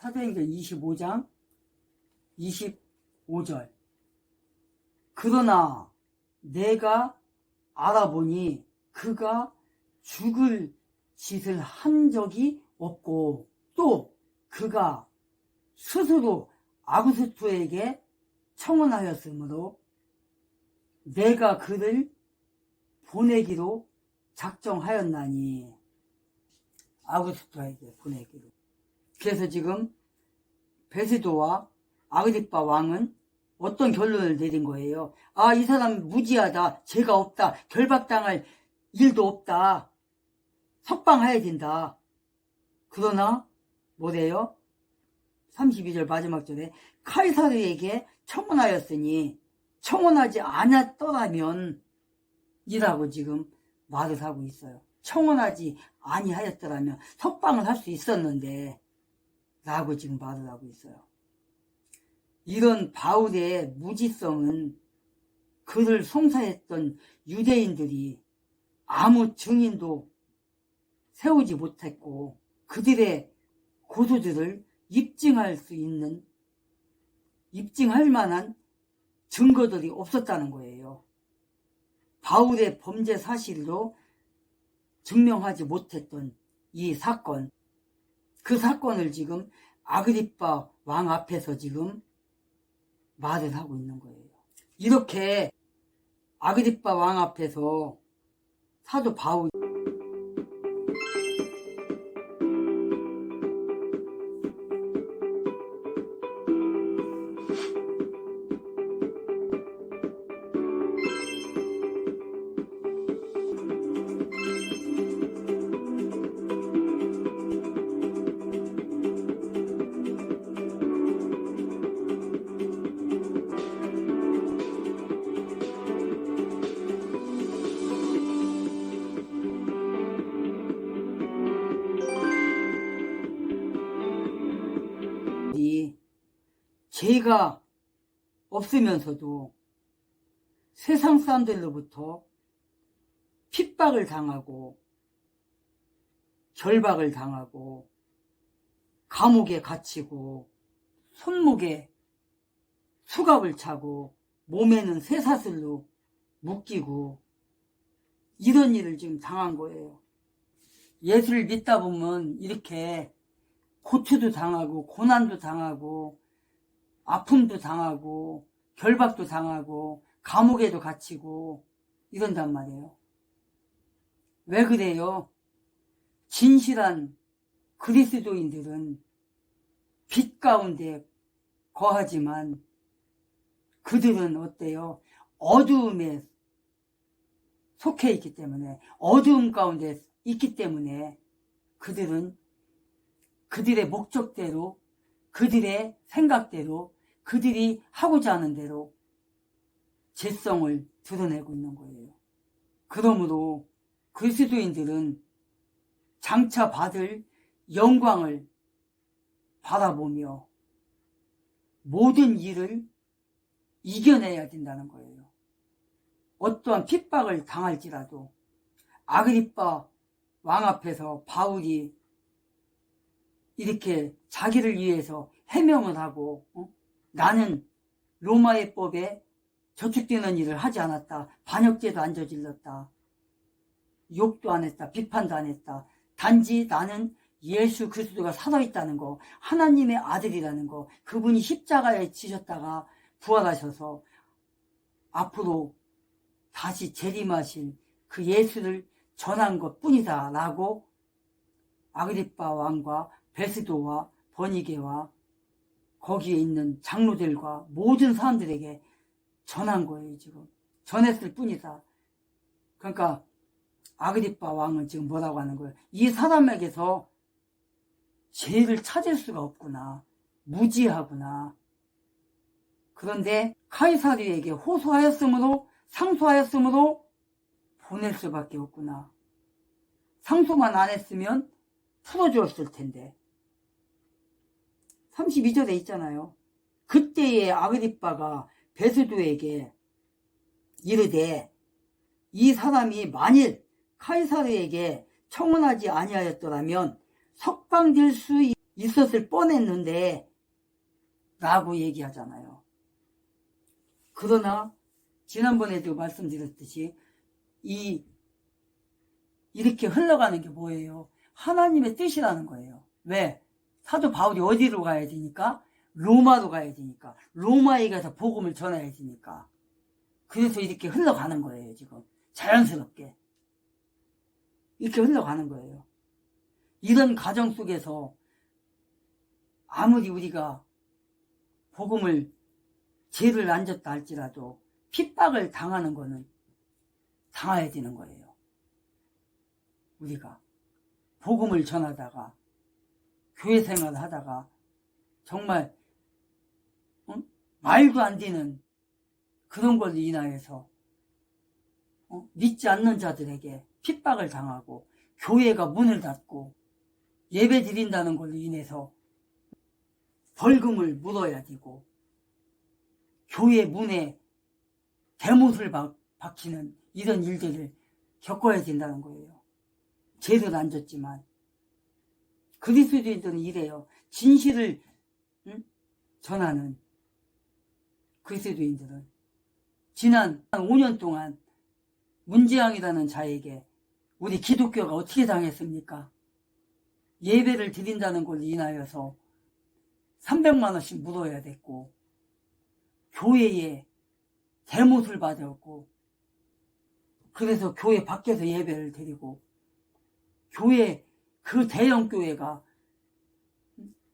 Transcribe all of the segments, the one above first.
사도행전 25장 25절. 그러나 내가 알아보니 그가 죽을 짓을 한 적이 없고 또 그가 스스로 아구스토에게 청혼하였으므로 내가 그를 보내기로 작정하였나니. 아구스토에게 보내기로. 그래서 지금 베스도와 아그리빠 왕은 어떤 결론을 내린 거예요? 아, 이 사람 무지하다, 죄가 없다, 결박당할 일도 없다, 석방해야 된다. 그러나 뭐래요? 32절 마지막 절에 카이사르에게 청혼하였으니 청혼하지 않았더라면 이라고 지금 말을 하고 있어요. 청혼하지 아니하였더라면 석방을 할 수 있었는데 라고 지금 말을 하고 있어요. 이런 바울의 무지성은 그를 송사했던 유대인들이 아무 증인도 세우지 못했고 그들의 고소들을 입증할 만한 증거들이 없었다는 거예요. 바울의 범죄 사실로 증명하지 못했던 이 사건, 그 사건을 지금 아그리빠 왕 앞에서 지금 말을 하고 있는 거예요. 이렇게 아그리빠 왕 앞에서 사도 바울 죄가 없으면서도 세상 사람들로부터 핍박을 당하고 결박을 당하고 감옥에 갇히고 손목에 수갑을 차고 몸에는 쇠사슬로 묶이고 이런 일을 지금 당한 거예요. 예수를 믿다 보면 이렇게 고초도 당하고 고난도 당하고 아픔도 당하고 결박도 당하고 감옥에도 갇히고 이런단 말이에요. 왜 그래요? 진실한 그리스도인들은 빛 가운데 거하지만 그들은 어때요? 어두움에 속해 있기 때문에, 어두움 가운데 있기 때문에 그들은 그들의 목적대로, 그들의 생각대로, 그들이 하고자 하는 대로 죄성을 드러내고 있는 거예요. 그러므로 그리스도인들은 장차 받을 영광을 바라보며 모든 일을 이겨내야 된다는 거예요. 어떠한 핍박을 당할지라도. 아그리빠 왕 앞에서 바울이 이렇게 자기를 위해서 해명을 하고 나는 로마의 법에 저촉되는 일을 하지 않았다. 반역죄도 안 저질렀다. 욕도 안 했다. 비판도 안 했다. 단지 나는 예수 그리스도가 살아있다는 거, 하나님의 아들이라는 거, 그분이 십자가에 지셨다가 부활하셔서 앞으로 다시 재림하신 그 예수를 전한 것 뿐이다 라고 아그리빠 왕과 베스도와 버니게와 거기에 있는 장로들과 모든 사람들에게 전한 거예요. 지금 전했을 뿐이다. 그러니까 아그리빠 왕은 지금 뭐라고 하는 거예요? 이 사람에게서 죄를 찾을 수가 없구나. 무지하구나. 그런데 카이사르에게 호소하였으므로, 상소하였으므로 보낼 수밖에 없구나. 상소만 안 했으면 풀어주었을 텐데. 32절에 있잖아요. 그때의 아그리빠가 베스도에게 이르되 이 사람이 만일 카이사르에게 청혼하지 아니하였더라면 석방될 수 있었을 뻔했는데 라고 얘기하잖아요. 그러나 지난번에도 말씀드렸듯이 이렇게 흘러가는 게 뭐예요? 하나님의 뜻이라는 거예요. 왜? 사도 바울이 어디로 가야 되니까? 로마로 가야 되니까. 로마에 가서 복음을 전해야 되니까. 그래서 이렇게 흘러가는 거예요, 지금. 자연스럽게. 이렇게 흘러가는 거예요. 이런 과정 속에서 아무리 우리가 복음을 죄를 안 졌다 할지라도 핍박을 당하는 거는 당해야 되는 거예요. 우리가 복음을 전하다가 교회 생활을 하다가 정말 말도 안 되는 그런 걸로 인하여서 믿지 않는 자들에게 핍박을 당하고 교회가 문을 닫고 예배 드린다는 걸로 인해서 벌금을 물어야 되고 교회 문에 대못을 박히는 이런 일들을 겪어야 된다는 거예요. 죄를 안 졌지만 그리스도인들은 이래요. 진실을 전하는 그리스도인들은 지난 5년 동안 문재양이라는 자에게 우리 기독교가 어떻게 당했습니까? 예배를 드린다는 걸로 인하여서 300만 원씩 물어야 됐고 교회에 대못을 받았고 그래서 교회 밖에서 예배를 드리고 교회 그 대형 교회가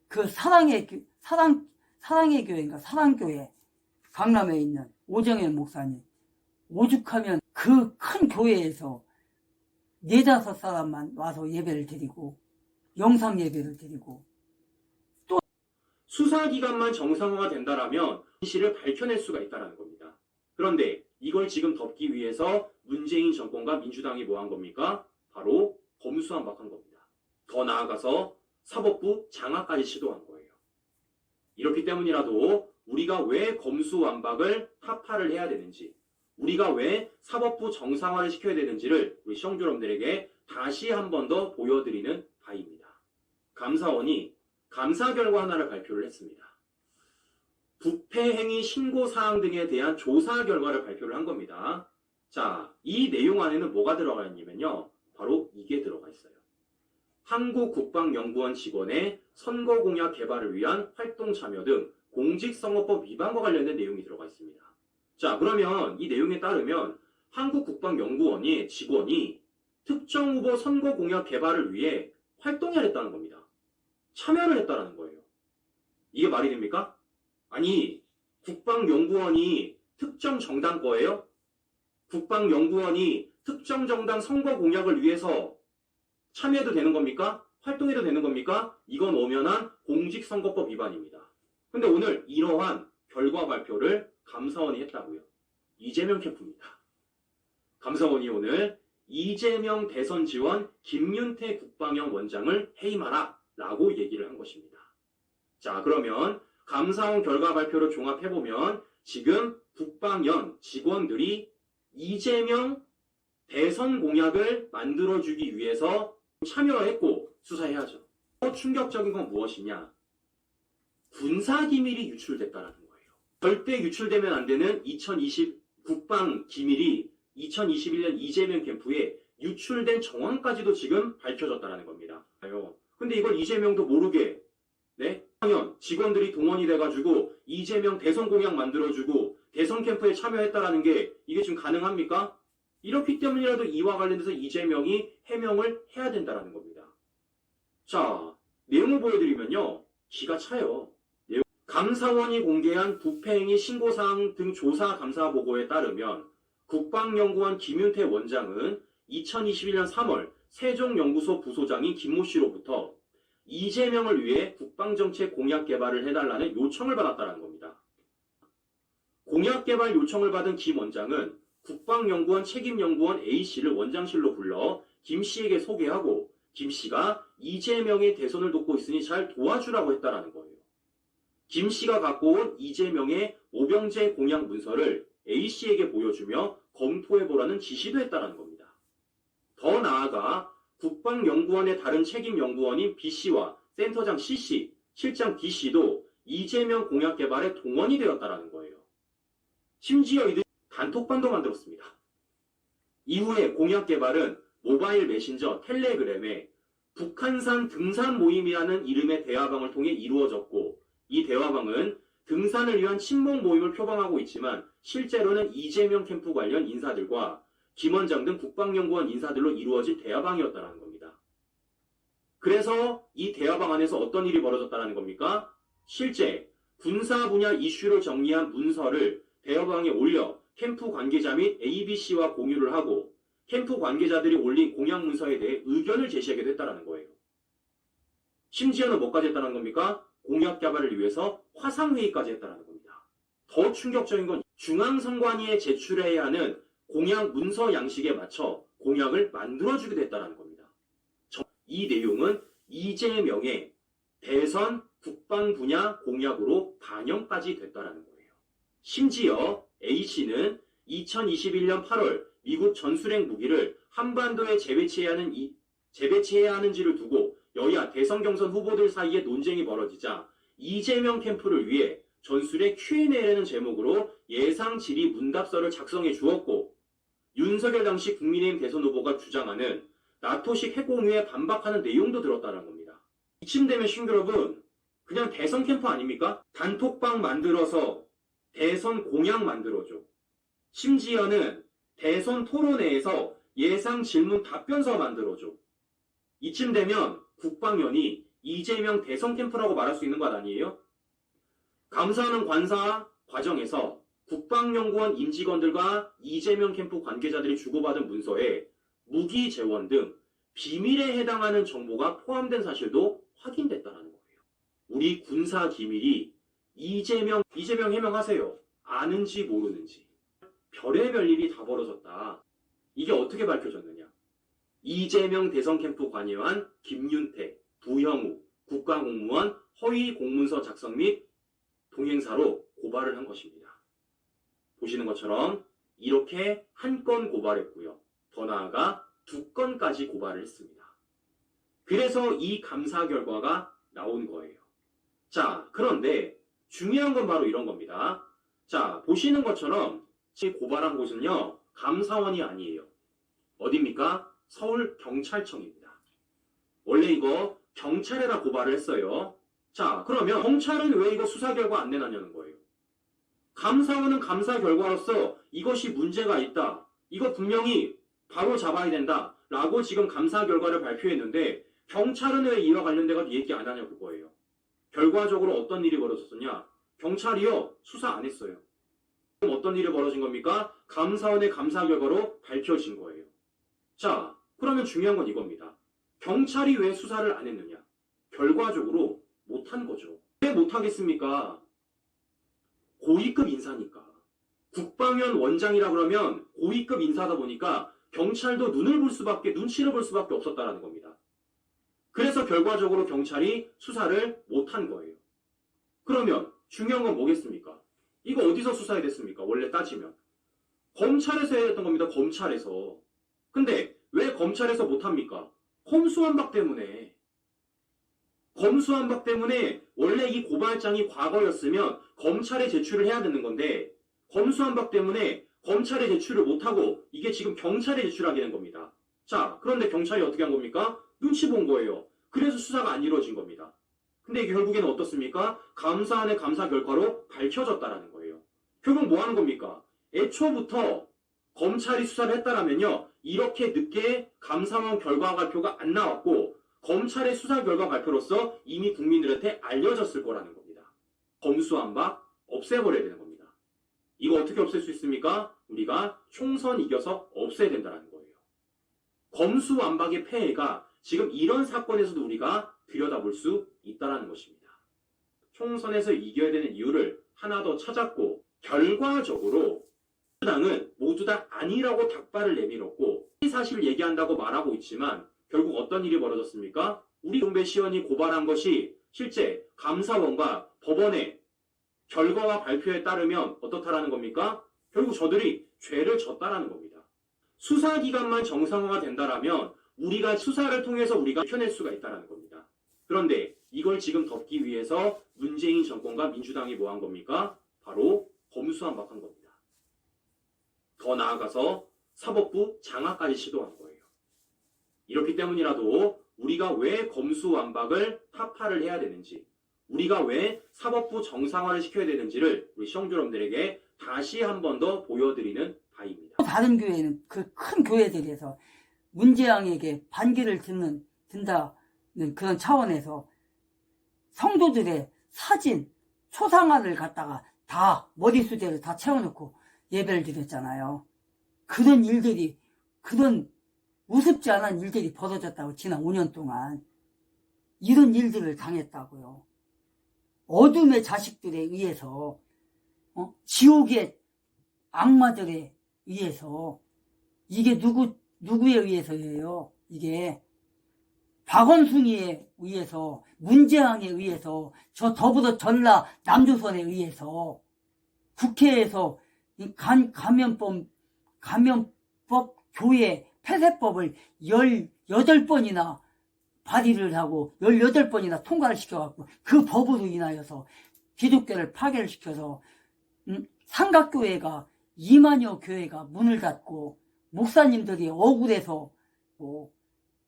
그 사랑의 교회인가 사랑교회 강남에 있는 오정현 목사님 오죽하면 그 큰 교회에서 4-5사람만 와서 예배를 드리고 영상 예배를 드리고 수사기관만 정상화가 된다라면 진실을 밝혀낼 수가 있다는 겁니다. 그런데 이걸 지금 덮기 위해서 문재인 정권과 민주당이 뭐 한 겁니까? 바로 검수완박한 겁니다. 더 나아가서 사법부 장악까지 시도한 거예요. 이렇기 때문이라도 우리가 왜 검수완박을 타파를 해야 되는지, 우리가 왜 사법부 정상화를 시켜야 되는지를 우리 시청자 여러분들에게 다시 한 번 더 보여드리는 바입니다. 감사원이 감사 결과 하나를 발표를 했습니다. 부패 행위 신고 사항 등에 대한 조사 결과를 발표를 한 겁니다. 자, 이 내용 안에는 뭐가 들어가 있냐면요. 바로 이게 들어가 있어요. 한국국방연구원 직원의 선거공약 개발을 위한 활동 참여 등 공직선거법 위반과 관련된 내용이 들어가 있습니다. 자, 그러면 이 내용에 따르면 한국국방연구원의 직원이 특정 후보 선거공약 개발을 위해 활동을 했다는 겁니다. 참여를 했다는 거예요. 이게 말이 됩니까? 아니, 국방연구원이 특정 정당 거예요? 국방연구원이 특정 정당 선거 공약을 위해서 참여해도 되는 겁니까? 활동해도 되는 겁니까? 이건 엄연한 공직선거법 위반입니다. 근데 오늘 이러한 결과 발표를 감사원이 했다고요. 이재명 캠프입니다. 감사원이 오늘 이재명 대선 지원 김윤태 국방영 원장을 해임하라 라고 얘기를 한 것입니다. 자, 그러면 감사원 결과 발표를 종합해보면 지금 국방연 직원들이 이재명 대선 공약을 만들어주기 위해서 참여했고 수사해야죠. 더 충격적인 건 무엇이냐? 군사기밀이 유출됐다는 거예요. 절대 유출되면 안 되는 2020 국방기밀이 2021년 이재명 캠프에 유출된 정황까지도 지금 밝혀졌다는 겁니다. 근데 이걸 이재명도 모르게 직원들이 동원이 돼가지고 이재명 대선 공약 만들어주고 대선 캠프에 참여했다라는 게 이게 지금 가능합니까? 이렇기 때문이라도 이와 관련돼서 이재명이 해명을 해야 된다는 겁니다. 자, 내용을 보여드리면요. 기가 차요. 감사원이 공개한 부패행위 신고사항 등 조사 감사 보고에 따르면 국방연구원 김윤태 원장은 2021년 3월 세종연구소 부소장인 김모 씨로부터 이재명을 위해 국방정책 공약 개발을 해달라는 요청을 받았다는 겁니다. 공약 개발 요청을 받은 김 원장은 국방연구원 책임연구원 A씨를 원장실로 불러 김 씨에게 소개하고 김 씨가 이재명의 대선을 돕고 있으니 잘 도와주라고 했다라는 거예요. 김 씨가 갖고 온 이재명의 오병재 공약 문서를 A씨에게 보여주며 검토해보라는 지시도 했다는 겁니다. 더 나아가 국방연구원의 다른 책임연구원인 B씨와 센터장 CC, 실장 DC도 이재명 공약 개발에 동원이 되었다라는 거예요. 심지어 이들 단톡방도 만들었습니다. 이후에 공약 개발은 모바일 메신저 텔레그램에 북한산 등산 모임이라는 이름의 대화방을 통해 이루어졌고, 이 대화방은 등산을 위한 친목 모임을 표방하고 있지만 실제로는 이재명 캠프 관련 인사들과 김 원장 등 국방연구원 인사들로 이루어진 대화방이었다는 겁니다. 그래서 이 대화방 안에서 어떤 일이 벌어졌다는 겁니까? 실제 군사 분야 이슈를 정리한 문서를 대화방에 올려 캠프 관계자 및 ABC와 공유를 하고, 캠프 관계자들이 올린 공약 문서에 대해 의견을 제시하게 됐다는 거예요. 심지어는 뭐까지 했다는 겁니까? 공약 개발을 위해서 화상회의까지 했다는 겁니다. 더 충격적인 건 중앙선관위에 제출해야 하는 공약 문서 양식에 맞춰 공약을 만들어주게 됐다는 겁니다. 이 내용은 이재명의 대선 국방 분야 공약으로 반영까지 됐다는 거예요. 심지어 A씨는 2021년 8월 미국 전술핵 무기를 한반도에 재배치해야 하는지를 두고 여야 대선 경선 후보들 사이에 논쟁이 벌어지자 이재명 캠프를 위해 전술핵 Q&A라는 제목으로 예상 질의 문답서를 작성해 주었고, 윤석열 당시 국민의힘 대선 후보가 주장하는 나토식 핵 공유에 반박하는 내용도 들었다는 겁니다. 이쯤 되면 신규 여러분, 그냥 대선 캠프 아닙니까? 단톡방 만들어서 대선 공약 만들어줘. 심지어는 대선 토론회에서 예상 질문 답변서 만들어줘. 이쯤 되면 국방연이 이재명 대선 캠프라고 말할 수 있는 것 아니에요? 감사하는 관사 과정에서 국방연구원 임직원들과 이재명 캠프 관계자들이 주고받은 문서에 무기 재원 등 비밀에 해당하는 정보가 포함된 사실도 확인됐다는 거예요. 우리 군사 기밀이 이재명 해명하세요. 아는지 모르는지. 별의별 일이 다 벌어졌다. 이게 어떻게 밝혀졌느냐? 이재명 대선 캠프 관여한 김윤태, 부형우, 국가공무원 허위 공문서 작성 및 동행사로 고발을 한 것입니다. 보시는 것처럼 이렇게 한 건 고발했고요. 더 나아가 2건까지 고발을 했습니다. 그래서 이 감사 결과가 나온 거예요. 자, 그런데 중요한 건 바로 이런 겁니다. 자, 보시는 것처럼 고발한 곳은요, 감사원이 아니에요. 어디입니까? 서울경찰청입니다. 원래 이거 경찰에다 고발을 했어요. 자, 그러면 경찰은 왜 이거 수사 결과 안 내놨냐는 거예요. 감사원은 감사 결과로서 이것이 문제가 있다. 이거 분명히 바로 잡아야 된다. 라고 지금 감사 결과를 발표했는데 경찰은 왜 이와 관련돼서 얘기 안 하냐 그거예요. 결과적으로 어떤 일이 벌어졌었냐? 경찰이요. 수사 안 했어요. 그럼 어떤 일이 벌어진 겁니까? 감사원의 감사 결과로 밝혀진 거예요. 자, 그러면 중요한 건 이겁니다. 경찰이 왜 수사를 안 했느냐? 결과적으로 못한 거죠. 왜 못하겠습니까? 고위급 인사니까. 국방위원 원장이라 그러면 고위급 인사다 보니까 경찰도 눈치를 볼 수밖에 없었다라는 겁니다. 그래서 결과적으로 경찰이 수사를 못한 거예요. 그러면 중요한 건 뭐겠습니까? 이거 어디서 수사해야 됐습니까? 원래 따지면. 검찰에서 해야 됐던 겁니다. 검찰에서. 근데 왜 검찰에서 못합니까? 검수완박 때문에. 검수완박 때문에 원래 이 고발장이 과거였으면 검찰에 제출을 해야 되는 건데 검수완박 때문에 검찰에 제출을 못하고 이게 지금 경찰에 제출하게 된 겁니다. 자, 그런데 경찰이 어떻게 한 겁니까? 눈치 본 거예요. 그래서 수사가 안 이루어진 겁니다. 근데 이게 결국에는 어떻습니까? 감사원의 감사 결과로 밝혀졌다라는 거예요. 결국 뭐 하는 겁니까? 애초부터 검찰이 수사를 했다라면요, 이렇게 늦게 감사원 결과 발표가 안 나왔고 검찰의 수사 결과 발표로서 이미 국민들한테 알려졌을 거라는 겁니다. 검수완박 없애버려야 되는 겁니다. 이거 어떻게 없앨 수 있습니까? 우리가 총선 이겨서 없애야 된다는 거예요. 검수완박의 폐해가 지금 이런 사건에서도 우리가 들여다볼 수 있다는 것입니다. 총선에서 이겨야 되는 이유를 하나 더 찾았고 결과적으로 민주당은 모두 다 아니라고 닭발을 내밀었고 이 사실을 얘기한다고 말하고 있지만 결국 어떤 일이 벌어졌습니까? 우리 윤배 시원이 고발한 것이 실제 감사원과 법원의 결과와 발표에 따르면 어떻다라는 겁니까? 결국 저들이 죄를 졌다라는 겁니다. 수사기관만 정상화가 된다라면 우리가 수사를 통해서 우리가 펴낼 수가 있다는 겁니다. 그런데 이걸 지금 덮기 위해서 문재인 정권과 민주당이 뭐 한 겁니까? 바로 검수완박한 겁니다. 더 나아가서 사법부 장악까지 시도한 거예요. 이렇기 때문이라도 우리가 왜 검수완박을 타파를 해야 되는지, 우리가 왜 사법부 정상화를 시켜야 되는지를 우리 시청자여러분들에게 다시 한 번 더 보여드리는 바입니다. 다른 교회는 그 큰 교회들에서 문재양에게 반기를 든다는 그런 차원에서 성도들의 사진, 초상화를 갖다가 다 머리수대를 다 채워놓고 예배를 드렸잖아요. 그런 일들이, 그런 우습지 않은 일들이 벌어졌다고, 지난 5년 동안. 이런 일들을 당했다고요. 어둠의 자식들에 의해서, 지옥의 악마들에 의해서, 이게 누구에 의해서예요? 이게 박원순이에 의해서, 문재양에 의해서, 저 더불어 전라 남조선에 의해서, 국회에서 이 감염법 교회 폐쇄법을 18번이나 발의를 하고 18번이나 통과를 시켜갖고 그 법으로 인하여서 기독교를 파괴를 시켜서 삼각교회가 2만여 교회가 문을 닫고 목사님들이 억울해서 뭐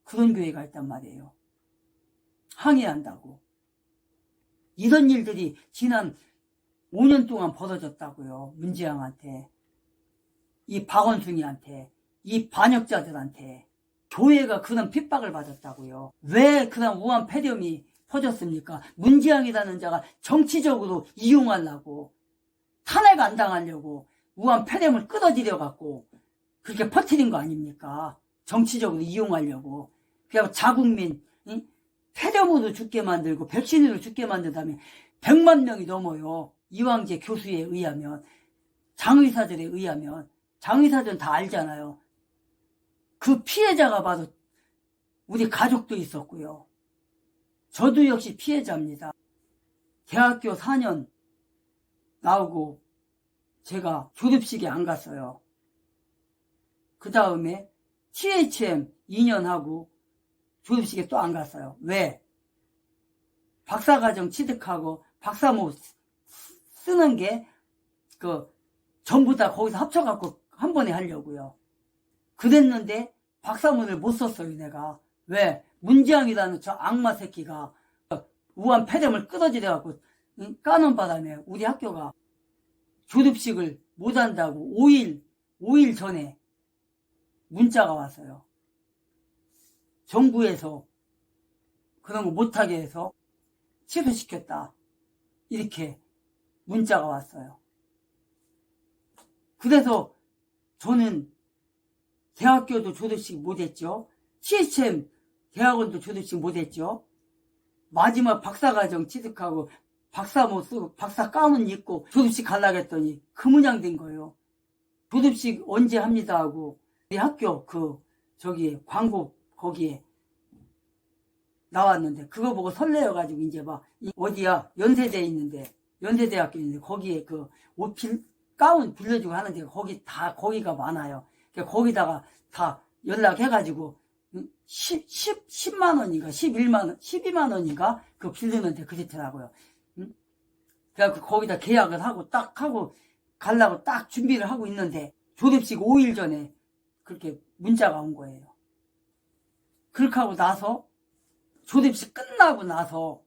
그런 교회가 있단 말이에요. 항의한다고. 이런 일들이 지난 5년 동안 벌어졌다고요. 문재양한테, 이 박원순이한테, 이 반역자들한테. 교회가 그런 핍박을 받았다고요. 왜 그런 우한 폐렴이 퍼졌습니까? 문재양이라는 자가 정치적으로 이용하려고, 탄핵 안 당하려고 우한 폐렴을 끌어들여갖고 그렇게 퍼뜨린 거 아닙니까? 정치적으로 이용하려고. 그냥 자국민 폐렴으로 죽게 만들고 백신으로 죽게 만든 다음에 100만 명이 넘어요. 이왕재 교수에 의하면, 장의사들에 의하면. 장의사들은 다 알잖아요. 그 피해자가 바로 우리 가족도 있었고요. 저도 역시 피해자입니다. 대학교 4년 나오고 제가 졸업식에 안 갔어요. 그 다음에 THM 2년 하고 졸업식에 또 안 갔어요. 왜? 박사과정 취득하고 박사모 쓰는 게 전부 다 거기서 합쳐갖고 한 번에 하려고요. 그랬는데 박사모를 못 썼어요, 내가. 왜? 문재양이라는 저 악마 새끼가 우한 폐렴을 끌어들여갖고 까는 바람에 우리 학교가 졸업식을 못 한다고 5일 전에 문자가 왔어요. 정부에서 그런 거 못하게 해서 취소시켰다. 이렇게 문자가 왔어요. 그래서 저는 대학교도 졸업식 못했죠. THM 대학원도 졸업식 못했죠. 마지막 박사과정 취득하고 박사모 쓰고 박사 가운 입고 졸업식 가려고 했더니 그 모양 된 거예요. 졸업식 언제 합니다 하고 우리 학교 광고 거기에 나왔는데 그거 보고 설레어가지고 이제 막 어디야 연세대에 있는데 연세대학교 있는데 거기에 그 옷 가운 빌려주고 하는데 거기가 많아요. 거기다가 다 연락해가지고 10만 원인가 12만 원인가 그 빌리는데 그렇더라고요. 그래서 거기다 계약을 하고 딱 하고 가려고 딱 준비를 하고 있는데 졸업식 5일 전에 그렇게 문자가 온 거예요. 그렇게 하고 나서 졸업식 끝나고 나서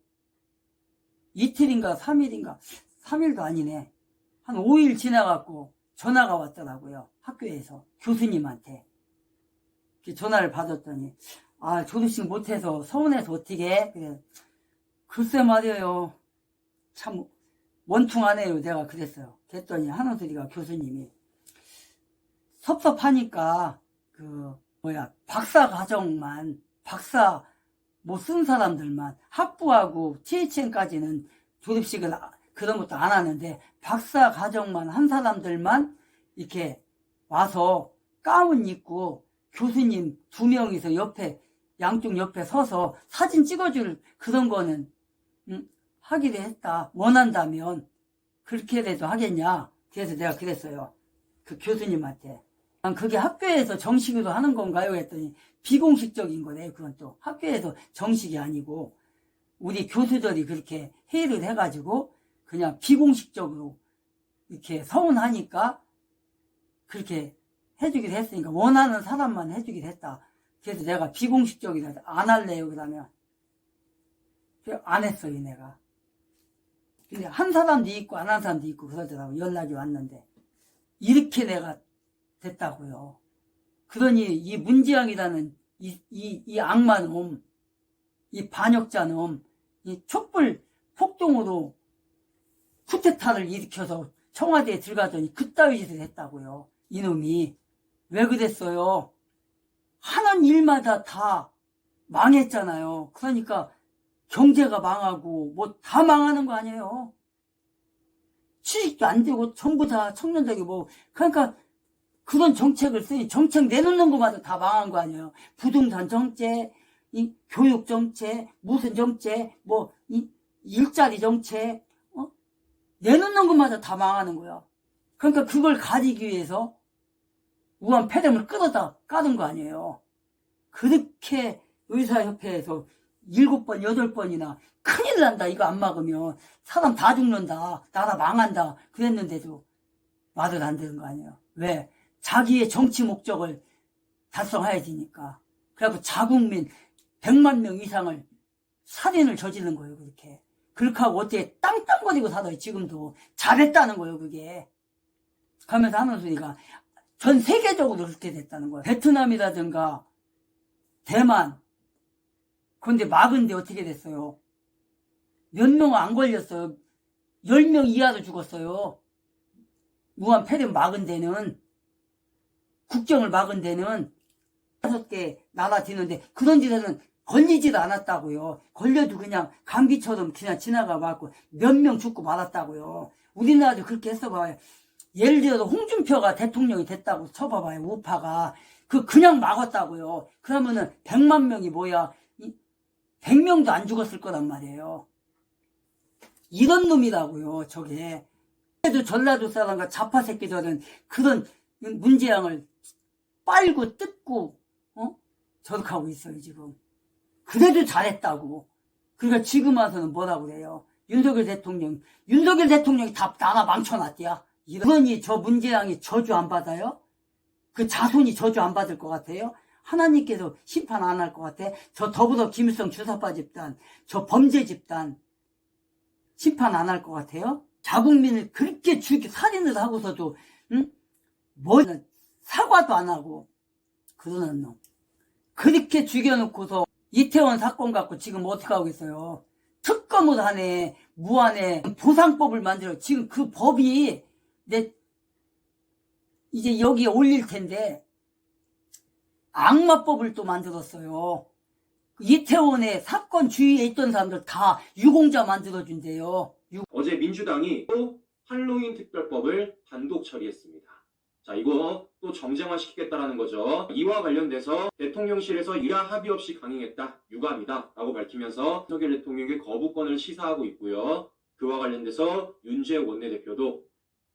이틀인가 3일인가 3일도 아니네. 한 5일 지나갖고 전화가 왔더라고요. 학교에서 교수님한테. 전화를 받았더니 졸업식 못해서 서운해서 어떻게 해? 그래. 글쎄 말이에요. 참 원통하네요. 내가 그랬어요. 그랬더니 한우들이가 교수님이 섭섭하니까 박사 과정만 박사 못 쓴 사람들만 학부하고 THM까지는 졸업식을 그런 것도 안 하는데 박사 과정만 한 사람들만 이렇게 와서 가운 입고 교수님 2명이서 양쪽 옆에 서서 사진 찍어줄 그런 거는 하기로 했다. 원한다면 그렇게라도 하겠냐. 그래서 내가 그랬어요. 그 교수님한테. 그게 학교에서 정식으로 하는 건가요? 했더니 비공식적인 거네. 그건 또 학교에서 정식이 아니고 우리 교수들이 그렇게 회의를 해가지고 그냥 비공식적으로 이렇게 서운하니까 그렇게 해주기로 했으니까 원하는 사람만 해주기로 했다. 그래서 내가 비공식적이라 안 할래요 그러면 안 했어요 내가. 근데 한 사람도 있고 안 한 사람도 있고 그러더라고. 연락이 왔는데 이렇게 내가 됐다고요. 그러니 이 문지양이라는 이 악마놈, 이 반역자놈, 이 촛불 폭동으로 쿠데타를 일으켜서 청와대에 들어가더니 그따위 짓을 했다고요. 이놈이. 왜 그랬어요? 하는 일마다 다 망했잖아요. 그러니까 경제가 망하고 뭐 다 망하는 거 아니에요. 취직도 안 되고 전부 다 청년들이 뭐 그러니까 그런 정책을 쓰니 정책 내놓는 것마다 다 망한 거 아니에요. 부동산 정책, 이 교육 정책, 무슨 정책, 뭐 이 일자리 정책 내놓는 것마다 다 망하는 거야. 그러니까 그걸 가지기 위해서 우한 폐렴을 끌어다 까는 거 아니에요. 그렇게 의사협회에서 7번, 8번이나 큰일 난다. 이거 안 막으면 사람 다 죽는다. 나라 망한다. 그랬는데도 말을 안 듣는 거 아니에요. 왜? 자기의 정치 목적을 달성해야 되니까. 그래갖고 자국민 100만 명 이상을 살인을 저지른 거예요. 그렇게. 그렇게 하고 어떻게 땅땅거리고 살아요. 지금도. 잘했다는 거예요. 그게. 가면서 하는 소리가 전 세계적으로 그렇게 됐다는 거예요. 베트남이라든가 대만. 그런데 막은데 어떻게 됐어요? 몇 명 안 걸렸어요. 10명 이하로 죽었어요. 우한 폐렴 막은 데는, 국경을 막은 데는 5개 나라 뒤는데 그런 데서는 걸리지도 않았다고요. 걸려도 그냥 감기처럼 그냥 지나가 봤고 몇 명 죽고 말았다고요. 우리나라도 그렇게 했어봐요. 예를 들어서 홍준표가 대통령이 됐다고 쳐봐봐요. 우파가. 그냥 막았다고요. 그러면은 100만 명이 뭐야. 100명도 안 죽었을 거란 말이에요. 이런 놈이라고요. 저게. 그래도 전라도 사람과 좌파 새끼들은 그런 문재양을 빨고 뜯고 저렇게 하고 있어요. 지금. 그래도 잘했다고. 그러니까 지금 와서는 뭐라고 그래요. 윤석열 대통령이 다 나라 망쳐놨대야. 그러니 저 문재양이 저주 안 받아요? 그 자손이 저주 안 받을 것 같아요? 하나님께서 심판 안 할 것 같아? 저 더불어 김일성 주사파 집단, 저 범죄 집단 심판 안 할 것 같아요? 자국민을 그렇게 살인을 하고서도 뭐 사과도 안 하고 그러는 놈. 그렇게 죽여놓고서 이태원 사건 갖고 지금 어떻게 하고 있어요? 특검을 하네. 무한에 보상법을 만들어. 지금 그 법이 이제 여기에 올릴 텐데 악마법을 또 만들었어요. 이태원에 사건 주위에 있던 사람들 다 유공자 만들어준대요. 어제 민주당이 또 할로윈 특별법을 단독 처리했습니다. 자, 이거 또 정쟁화시키겠다라는 거죠. 이와 관련돼서 대통령실에서 일하 합의 없이 강행했다. 유감이다. 라고 밝히면서 윤석열 대통령의 거부권을 시사하고 있고요. 그와 관련돼서 윤재욱 원내대표도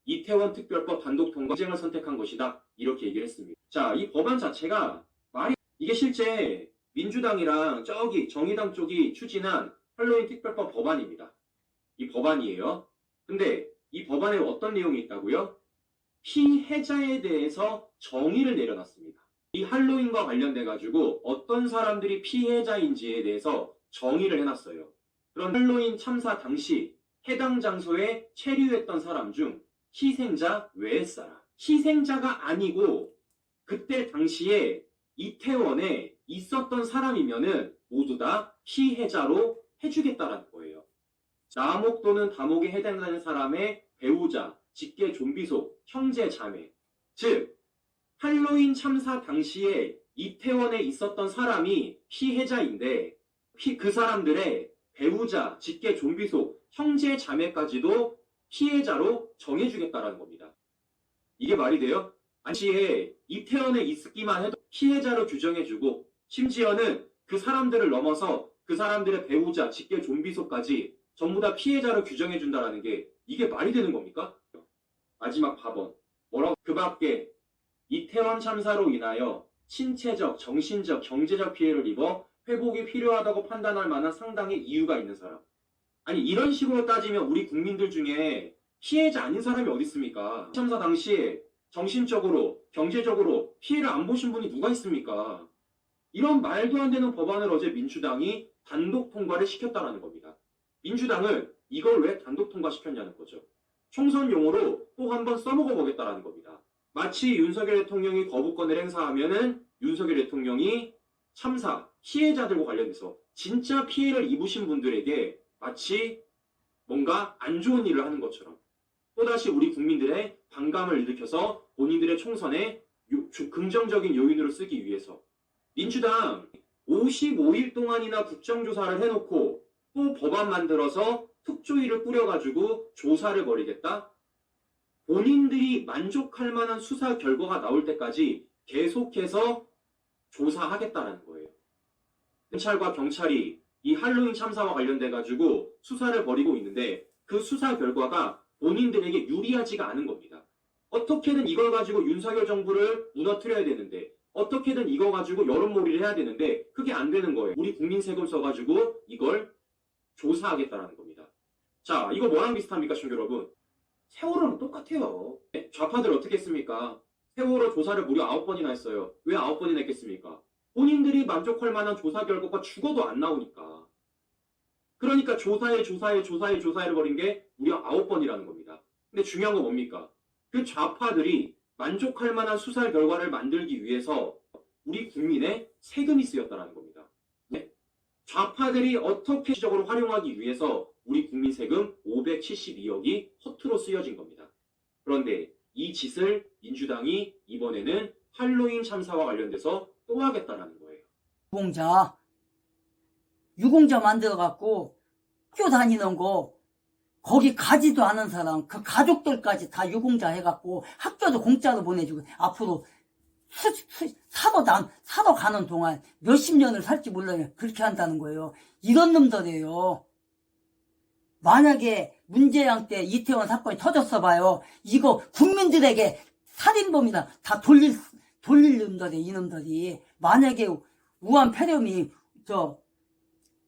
이태원 특별법 단독 통과쟁을 선택한 것이다. 이렇게 얘기를 했습니다. 자, 이 법안 자체가 이게 실제 민주당이랑 저기 정의당 쪽이 추진한 할로윈 특별법 법안입니다. 이 법안이에요. 근데 이 법안에 어떤 내용이 있다고요? 피해자에 대해서 정의를 내려놨습니다. 이 할로윈과 관련돼 가지고 어떤 사람들이 피해자인지에 대해서 정의를 해놨어요. 그런 할로윈 참사 당시 해당 장소에 체류했던 사람 중 희생자 외의 사람, 희생자가 아니고 그때 당시에 이태원에 있었던 사람이면은 모두 다 피해자로 해주겠다라는 거예요. 남옥 또는 다목에 해당하는 사람의 배우자, 직계 좀비속, 형제, 자매. 즉, 할로윈 참사 당시에 이태원에 있었던 사람이 피해자인데 그 사람들의 배우자, 직계 좀비속, 형제, 자매까지도 피해자로 정해주겠다라는 겁니다. 이게 말이 돼요? 당시에 이태원에 있기만 해도 피해자로 규정해주고 심지어는 그 사람들을 넘어서 그 사람들의 배우자, 직계 좀비속까지 전부 다 피해자로 규정해준다라는 게 이게 말이 되는 겁니까? 마지막 밥원. 뭐라고? 그 밖에 이태원 참사로 인하여 신체적, 정신적, 경제적 피해를 입어 회복이 필요하다고 판단할 만한 상당히 이유가 있는 사람. 아니 이런 식으로 따지면 우리 국민들 중에 피해자 아닌 사람이 어디 있습니까? 참사 당시에 정신적으로, 경제적으로 피해를 안 보신 분이 누가 있습니까? 이런 말도 안 되는 법안을 어제 민주당이 단독 통과를 시켰다라는 겁니다. 민주당은 이걸 왜 단독 통과시켰냐는 거죠. 총선용으로 또 한 번 써먹어 보겠다라는 겁니다. 마치 윤석열 대통령이 거부권을 행사하면은 윤석열 대통령이 참사, 피해자들과 관련해서 진짜 피해를 입으신 분들에게 마치 뭔가 안 좋은 일을 하는 것처럼 또다시 우리 국민들의 반감을 일으켜서 본인들의 총선에 긍정적인 요인으로 쓰기 위해서 민주당 55일 동안이나 국정조사를 해놓고 또 법안 만들어서 특조위를 꾸려가지고 조사를 벌이겠다? 본인들이 만족할 만한 수사 결과가 나올 때까지 계속해서 조사하겠다는 거예요. 검찰과 경찰이 이 할로윈 참사와 관련돼가지고 수사를 벌이고 있는데 그 수사 결과가 본인들에게 유리하지가 않은 겁니다. 어떻게든 이걸 가지고 윤석열 정부를 무너뜨려야 되는데 어떻게든 이거 가지고 여론몰이를 해야 되는데 그게 안 되는 거예요. 우리 국민 세금 써가지고 이걸 조사하겠다는 겁니다. 자, 이거 뭐랑 비슷합니까, 시청자 여러분? 세월호랑 똑같아요. 좌파들 어떻게 했습니까? 세월호 조사를 무려 9번이나 했어요. 왜 9번이나 했겠습니까? 본인들이 만족할 만한 조사 결과가 죽어도 안 나오니까. 그러니까 조사를 벌인 게 무려 9번이라는 겁니다. 근데 중요한 건 뭡니까? 그 좌파들이 만족할 만한 수사 결과를 만들기 위해서 우리 국민의 세금이 쓰였다는 겁니다. 네? 좌파들이 어떻게 적으로 활용하기 위해서 우리 국민 세금 572억이 허투루 쓰여진 겁니다. 그런데 이 짓을 민주당이 이번에는 할로윈 참사와 관련돼서 또 하겠다는 거예요. 유공자 만들어갖고 학교 다니는 거 거기 가지도 않은 사람 그 가족들까지 다 유공자 해갖고 학교도 공짜로 보내주고 앞으로 사도 가는 동안 몇십 년을 살지 몰라요. 그렇게 한다는 거예요. 이런 놈들이에요. 만약에 문재양 때 이태원 사건이 터졌어 봐요. 이거 국민들에게 살인범이다 다 돌릴 놈들이 이놈들이. 만약에 우한 폐렴이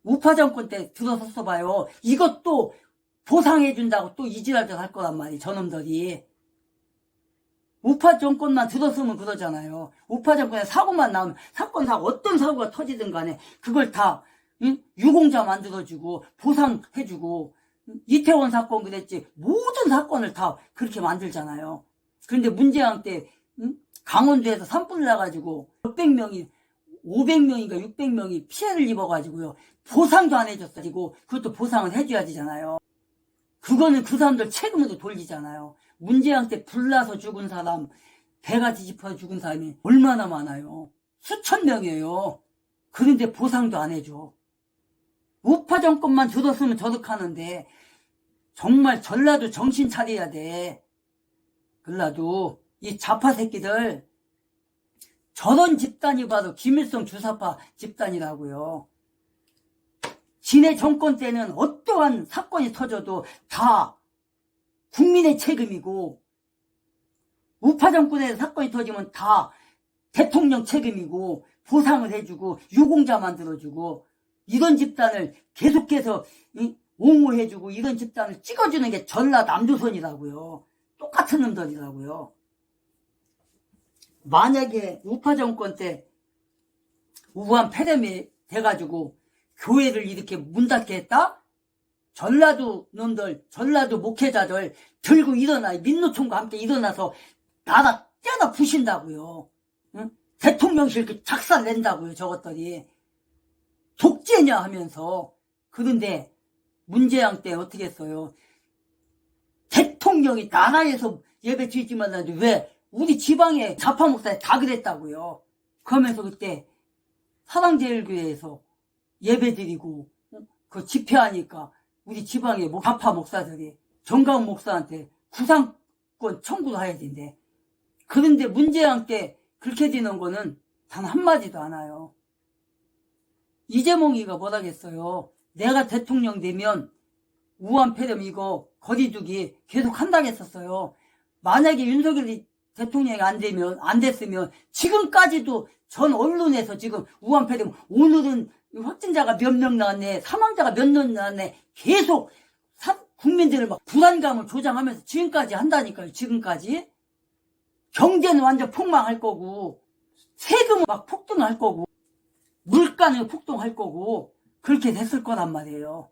우파 정권 때 들어섰어 봐요. 이것도 보상해준다고 또 이지랄들 할 거란 말이에요. 저놈들이. 우파 정권만 들었으면 그러잖아요. 우파 정권에 사고만 나오면 어떤 사고가 터지든 간에 그걸 다 유공자 만들어주고 보상해주고 이태원 사건 그랬지 모든 사건을 다 그렇게 만들잖아요. 그런데 문재양 때 강원도에서 산불 나가지고 몇백 명이 500명인가 600명이 피해를 입어가지고요. 보상도 안 해줬어요. 그것도 보상을 해줘야 되잖아요. 그거는 그 사람들 책임으로 돌리잖아요. 문재양 때 불나서 죽은 사람, 배가 뒤집어 죽은 사람이 얼마나 많아요. 수천 명이에요. 그런데 보상도 안 해줘. 우파 정권만 들었으면 저득하는데 정말 전라도 정신 차려야 돼. 전라도 이 좌파 새끼들 저런 집단이 바로 김일성 주사파 집단이라고요. 지네 정권 때는 어떠한 사건이 터져도 다 국민의 책임이고 우파 정권에서 사건이 터지면 다 대통령 책임이고 보상을 해주고 유공자 만들어주고 이런 집단을 계속해서 옹호해주고 이런 집단을 찍어주는 게 전라 남조선이라고요. 똑같은 놈들이라고요. 만약에 우파 정권 때 우한 폐렴이 돼가지고 교회를 이렇게 문 닫게 했다? 전라도 놈들, 전라도 목회자들 들고 일어나, 민노총과 함께 일어나서 나라 떼다 부신다고요. 응? 대통령실 그 작살 낸다고요, 저것들이. 독재냐 하면서. 그런데 문재양 때 어떻게 했어요? 대통령이 나라에서 예배 드리지만 왜 우리 지방에 좌파 목사에 다 그랬다고요. 그러면서 그때 사랑제일교회에서 예배 드리고 그 집회하니까 우리 지방의 좌파 목사들이 정가운 목사한테 구상권 청구를 해야 된대. 그런데 문재양 때 그렇게 되는 거는 단 한마디도 안 와요. 이재명이가 뭐라겠어요. 내가 대통령 되면 우한 폐렴 이거 거리두기 계속 한다고 했었어요. 만약에 윤석열이 대통령이 안 됐으면 지금까지도 전 언론에서 지금 우한 폐렴 오늘은 확진자가 몇 명 나왔네, 사망자가 몇 명 나왔네, 계속 국민들을 막 불안감을 조장하면서 지금까지 한다니까요. 지금까지 경제는 완전 폭망할 거고, 세금은 막 폭등할 거고, 물가는 폭등할 거고, 그렇게 됐을 거란 말이에요.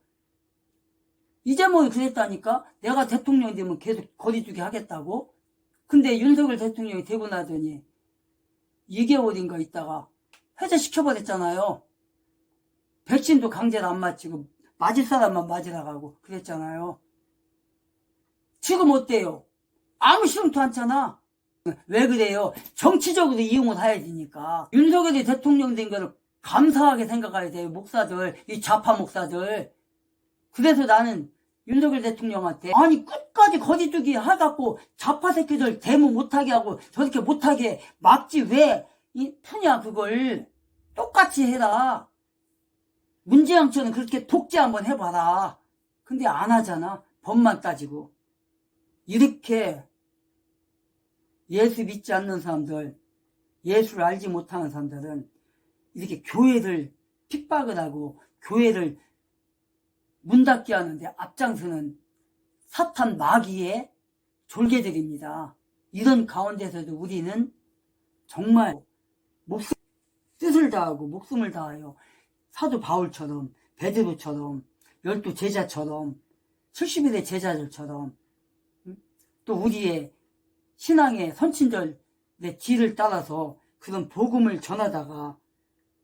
이재명이 그랬다니까. 내가 대통령이 되면 계속 거리두기 하겠다고. 근데 윤석열 대통령이 되고 나더니 2개월인가 있다가 해제시켜버렸잖아요. 백신도 강제로 안 맞히고 맞을 사람만 맞으라고 하고 그랬잖아요. 지금 어때요? 아무 시름도 않잖아. 왜 그래요? 정치적으로 이용을 해야 되니까. 윤석열이 대통령 된 거를 감사하게 생각해야 돼요. 목사들, 이 좌파 목사들. 그래서 나는 윤석열 대통령한테 아니 끝까지 거짓두기 해갖고 좌파 새끼들 데모 못하게 하고 저렇게 못하게 막지 왜 푸냐 그걸. 똑같이 해라. 문재영처럼 그렇게 독재 한번 해봐라. 근데 안 하잖아. 법만 따지고. 이렇게 예수 믿지 않는 사람들, 예수를 알지 못하는 사람들은 이렇게 교회를 핍박을 하고 교회를 문 닫게 하는데 앞장서는 사탄 마귀의 졸개들입니다. 이런 가운데서도 우리는 정말 뜻을 다하고 목숨을 다하여 사도 바울처럼, 베드로처럼, 12 제자처럼, 70일의 제자들처럼, 또 우리의 신앙의 선친들의 뒤를 따라서 그런 복음을 전하다가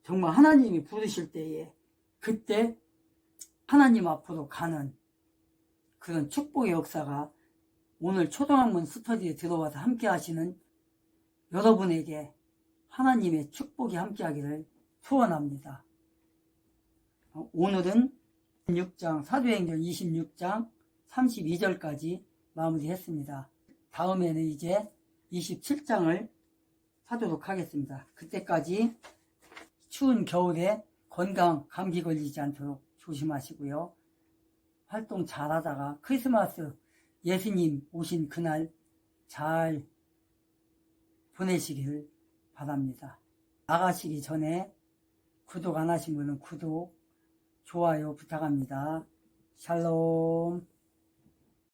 정말 하나님이 부르실 때에 그때 하나님 앞으로 가는 그런 축복의 역사가 오늘 초등학문 스터디에 들어와서 함께 하시는 여러분에게 하나님의 축복이 함께 하기를 소원합니다. 오늘은 26장, 사도행전 26장 32절까지 마무리했습니다. 다음에는 이제 27장을 하도록 하겠습니다. 그때까지 추운 겨울에 건강 감기 걸리지 않도록 조심하시고요. 활동 잘 하다가 크리스마스 예수님 오신 그날 잘 보내시길 바랍니다. 나가시기 전에 구독 안 하신 분은 구독, 좋아요 부탁합니다. 샬롬.